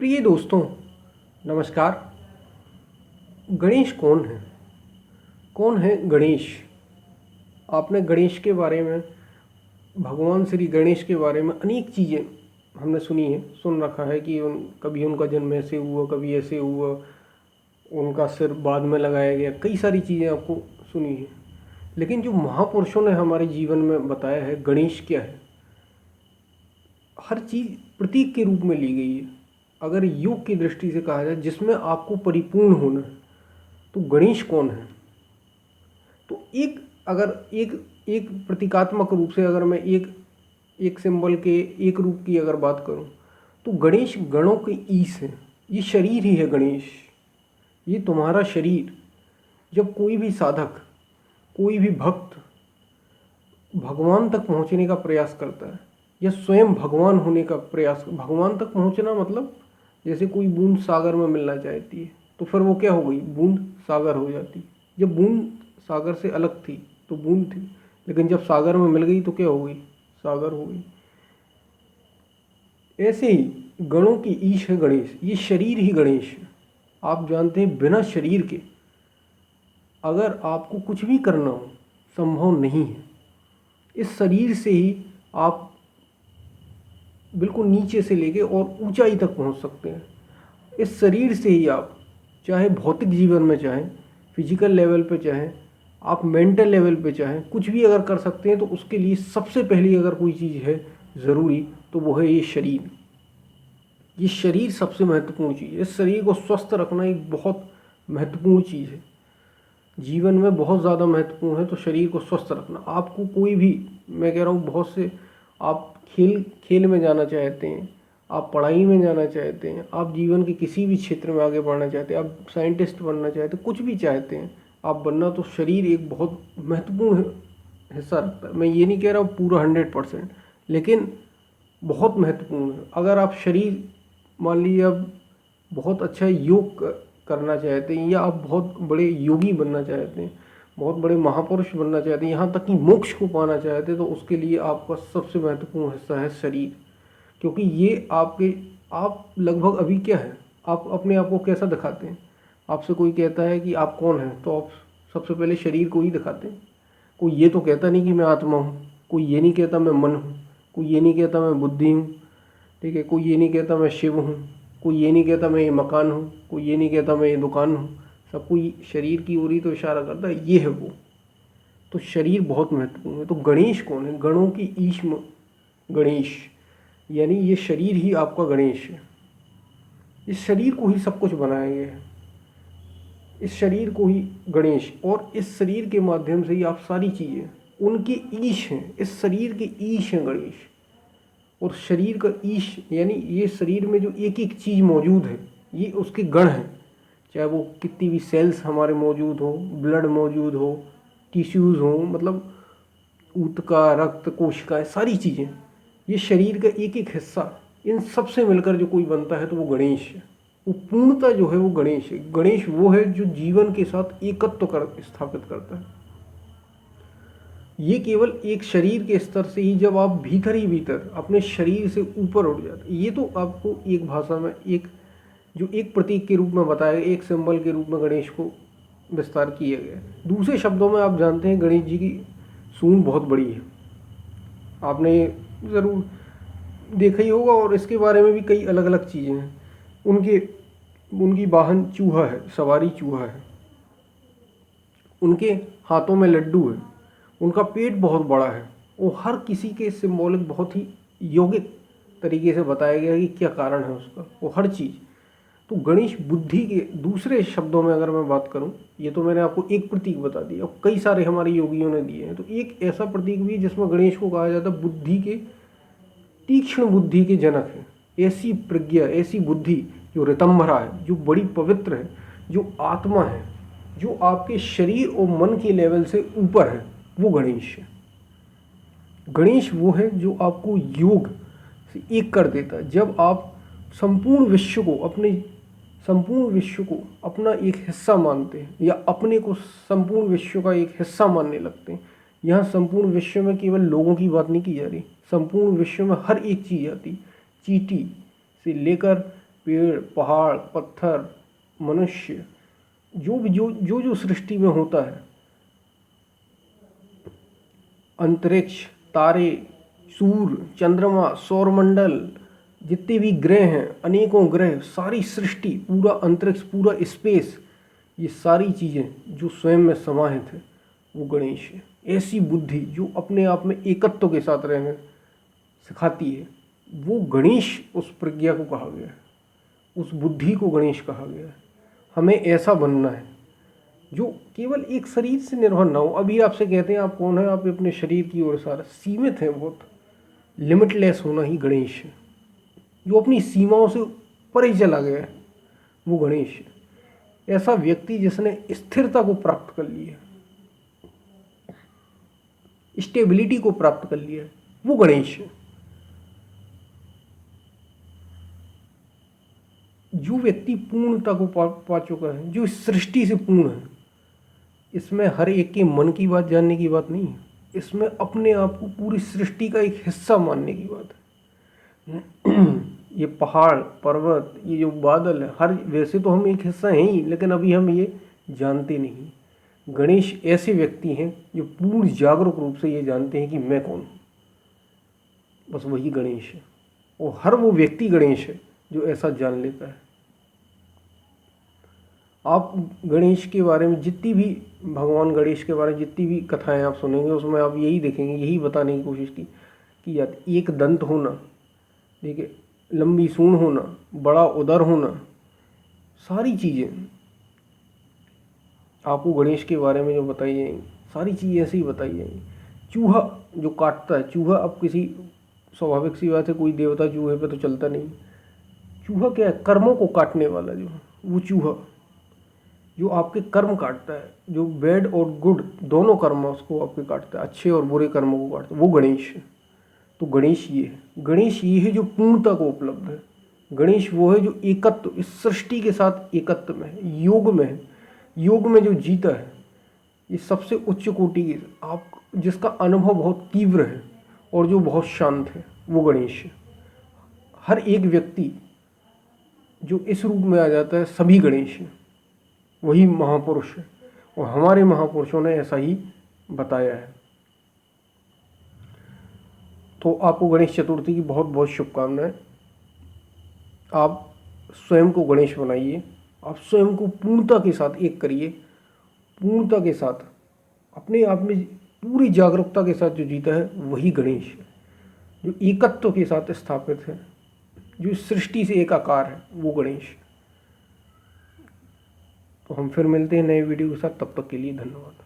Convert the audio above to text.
प्रिय दोस्तों, नमस्कार। गणेश कौन है? कौन है गणेश? आपने गणेश के बारे में, भगवान श्री गणेश के बारे में अनेक चीज़ें हमने सुन रखा है कि कभी उनका जन्म ऐसे हुआ, कभी ऐसे हुआ, उनका सिर बाद में लगाया गया, कई सारी चीज़ें आपको सुनी है। लेकिन जो महापुरुषों ने हमारे जीवन में बताया है गणेश क्या है, हर चीज़ प्रतीक के रूप में ली गई है। अगर योग की दृष्टि से कहा जाए जिसमें आपको परिपूर्ण होना है, तो गणेश कौन है? तो एक प्रतीकात्मक रूप से अगर मैं एक सिंबल के, एक रूप की अगर बात करूं, तो गणेश गणों के ईश है। ये शरीर ही है गणेश, ये तुम्हारा शरीर। जब कोई भी साधक, कोई भी भक्त भगवान तक पहुंचने का प्रयास करता है या स्वयं भगवान होने का प्रयास, भगवान तक पहुंचना मतलब जैसे कोई बूंद सागर में मिलना चाहती है तो फिर वो क्या हो गई? बूंद सागर हो जाती। जब बूंद सागर से अलग थी तो बूंद थी, लेकिन जब सागर में मिल गई तो क्या हो गई? सागर हो गई। ऐसे ही गणों की ईश है गणेश, ये शरीर ही गणेश है। आप जानते हैं बिना शरीर के अगर आपको कुछ भी करना हो संभव नहीं है। इस शरीर से ही आप बिल्कुल नीचे से लेके और ऊंचाई तक पहुंच सकते हैं। इस शरीर से ही आप चाहे भौतिक जीवन में, चाहे फिजिकल लेवल पे, चाहे आप मेंटल लेवल पे, चाहे कुछ भी अगर कर सकते हैं। तो उसके लिए सबसे पहली अगर कोई चीज़ है ज़रूरी, तो वो है ये शरीर। ये शरीर सबसे महत्वपूर्ण चीज़ है। इस शरीर को स्वस्थ रखना एक बहुत महत्वपूर्ण चीज़ है, जीवन में बहुत ज़्यादा महत्वपूर्ण है। तो शरीर को स्वस्थ रखना, आपको कोई भी, मैं कह रहा हूँ बहुत से, आप खेल में जाना चाहते हैं, आप पढ़ाई में जाना चाहते हैं, आप जीवन के किसी भी क्षेत्र में आगे बढ़ना चाहते हैं, आप साइंटिस्ट बनना चाहते हैं, कुछ भी चाहते हैं आप बनना, तो शरीर एक बहुत महत्वपूर्ण हिस्सा रखता है। मैं ये नहीं कह रहा हूँ पूरा 100%, लेकिन बहुत महत्वपूर्ण है। अगर आप शरीर, मान लीजिए आप बहुत अच्छा योग करना चाहते हैं, या आप बहुत बड़े योगी बनना चाहते हैं, बहुत बड़े महापुरुष बनना चाहते हैं, यहाँ तक कि मोक्ष को पाना चाहते हैं, तो उसके लिए आपका सबसे महत्वपूर्ण हिस्सा है शरीर। क्योंकि ये आप लगभग अभी क्या है, आप अपने आप को कैसा दिखाते हैं? आपसे कोई कहता है कि आप कौन हैं, तो आप सबसे पहले शरीर को ही दिखाते हैं। कोई ये तो कहता नहीं कि मैं आत्मा हूँ, कोई ये नहीं कहता मैं मन हूँ, कोई ये नहीं कहता मैं बुद्धि हूँ, ठीक है, कोई ये नहीं कहता मैं शिव हूँ, कोई ये नहीं कहता मैं ये मकान हूँ, कोई ये नहीं कहता मैं ये दुकान हूँ। सब कोई शरीर की ओर ही तो इशारा करता है, ये है वो। तो शरीर बहुत महत्वपूर्ण है। तो गणेश कौन है? गणों की ईश गणेश, यानी ये शरीर ही आपका गणेश है। इस शरीर को ही सब कुछ बनाया गया है, इस शरीर को ही गणेश, और इस शरीर के माध्यम से ही आप सारी चीज़ें उनके ईश हैं। इस शरीर के ईश हैं गणेश। और शरीर का ईश यानी ये शरीर में जो एक एक चीज़ मौजूद है, ये उसके गण हैं। चाहे वो कितनी भी सेल्स हमारे मौजूद हो, ब्लड मौजूद हो, टिश्यूज़ हो, मतलब ऊतका, रक्त, कोशिकाएं, सारी चीज़ें, ये शरीर का एक एक हिस्सा, इन सब से मिलकर जो कोई बनता है तो वो गणेश है। वो पूर्णता जो है वो गणेश है। गणेश वो है जो जीवन के साथ एकत्व कर स्थापित करता है। ये केवल एक शरीर के स्तर से ही, जब आप भीतर ही भीतर अपने शरीर से ऊपर उठ जाते, ये तो आपको एक भाषा में एक प्रतीक के रूप में बताया गया, एक सिंबल के रूप में गणेश को विस्तार किया गया। दूसरे शब्दों में आप जानते हैं गणेश जी की सूंड बहुत बड़ी है, आपने ज़रूर देखा ही होगा, और इसके बारे में भी कई अलग अलग चीज़ें हैं। उनकी वाहन चूहा है, सवारी चूहा है, उनके हाथों में लड्डू है, उनका पेट बहुत बड़ा है। वो हर किसी के सिंबॉलिक बहुत ही यौगिक तरीके से बताया गया है कि क्या कारण है उसका, वो हर चीज़। तो गणेश बुद्धि के, दूसरे शब्दों में अगर मैं बात करूं, ये तो मैंने आपको एक प्रतीक बता दिया, और कई सारे हमारे योगियों ने दिए हैं। तो एक ऐसा प्रतीक भी जिसमें गणेश को कहा जाता है बुद्धि के, तीक्ष्ण बुद्धि के जनक है। ऐसी प्रज्ञा, ऐसी बुद्धि जो ऋतंभरा है, जो बड़ी पवित्र है, जो आत्मा है, जो आपके शरीर और मन के लेवल से ऊपर है, वो गणेश है। गणेश वो है जो आपको योग से एक कर देता है। जब आप संपूर्ण विश्व को अपना एक हिस्सा मानते हैं, या अपने को संपूर्ण विश्व का एक हिस्सा मानने लगते हैं। यहाँ संपूर्ण विश्व में केवल लोगों की बात नहीं की जा रही, संपूर्ण विश्व में हर एक चीज़ आती, चींटी से लेकर पेड़, पहाड़, पत्थर, मनुष्य, जो भी जो सृष्टि में होता है, अंतरिक्ष, तारे, सूर्य, चंद्रमा, सौरमंडल, जितने भी ग्रह हैं, अनेकों ग्रह, सारी सृष्टि, पूरा अंतरिक्ष, पूरा स्पेस, ये सारी चीज़ें जो स्वयं में समाहित है वो गणेश है। ऐसी बुद्धि जो अपने आप में एकत्व के साथ रहना सिखाती है, वो गणेश, उस प्रज्ञा को कहा गया है, उस बुद्धि को गणेश कहा गया है। हमें ऐसा बनना है जो केवल एक शरीर से निर्भर ना हो। अभी आपसे कहते हैं आप कौन है, आप अपने शरीर की ओर सारा सीमित है, बहुत लिमिटलेस होना ही गणेश है। जो अपनी सीमाओं से परे चला गया है वो गणेश है। ऐसा व्यक्ति जिसने स्थिरता को प्राप्त कर लिया, स्टेबिलिटी को प्राप्त कर लिया, वो गणेश है। जो व्यक्ति पूर्णता को पा चुका है, जो इस सृष्टि से पूर्ण है, इसमें हर एक के मन की बात जानने की बात नहीं है, इसमें अपने आप को पूरी सृष्टि का एक हिस्सा मानने की बात है। ये पहाड़, पर्वत, ये जो बादल है, हर वैसे तो हम एक हिस्सा हैं ही, लेकिन अभी हम ये जानते नहीं। गणेश ऐसे व्यक्ति हैं जो पूर्ण जागरूक रूप से ये जानते हैं कि मैं कौन हूँ, बस वही गणेश है। और हर वो व्यक्ति गणेश है जो ऐसा जान लेता है। आप गणेश के बारे में जितनी भी, भगवान गणेश के बारे में जितनी भी कथाएं आप सुनेंगे, उसमें आप यही देखेंगे, यही बताने की कोशिश की जाती। एक दंत होना, देखिए, लंबी सूंड होना, बड़ा उदर होना, सारी चीज़ें आपको गणेश के बारे में जो बताई जाएंगी, सारी चीज़ें ऐसे ही बताई जाएंगी। चूहा जो काटता है, चूहा, अब किसी, स्वाभाविक सी बात है, कोई देवता चूहे पे तो चलता नहीं। चूहा क्या है? कर्मों को काटने वाला जो, वो चूहा जो आपके कर्म काटता है, जो बैड और गुड दोनों कर्म उसको आपके काटता है, अच्छे और बुरे कर्मों को काटता है, वो गणेश है। तो गणेश ये है, गणेश ये है जो पूर्णता को उपलब्ध है। गणेश वो है जो एकत्व, इस सृष्टि के साथ एकत्व में है, योग में है, योग में जो जीता है, ये सबसे उच्च कोटि की, आप जिसका अनुभव बहुत तीव्र है और जो बहुत शांत है, वो गणेश है। हर एक व्यक्ति जो इस रूप में आ जाता है, सभी गणेश है, वही महापुरुष है। और हमारे महापुरुषों ने ऐसा ही बताया है। तो आपको गणेश चतुर्थी की बहुत बहुत शुभकामनाएं। आप स्वयं को गणेश बनाइए, आप स्वयं को पूर्णता के साथ एक करिए, पूर्णता के साथ अपने आप में पूरी जागरूकता के साथ जो जीता है वही गणेश है, जो एकत्व के साथ स्थापित है, जो इस सृष्टि से एकाकार है, वो गणेश है। तो हम फिर मिलते हैं नए वीडियो के साथ, तब तक के लिए धन्यवाद।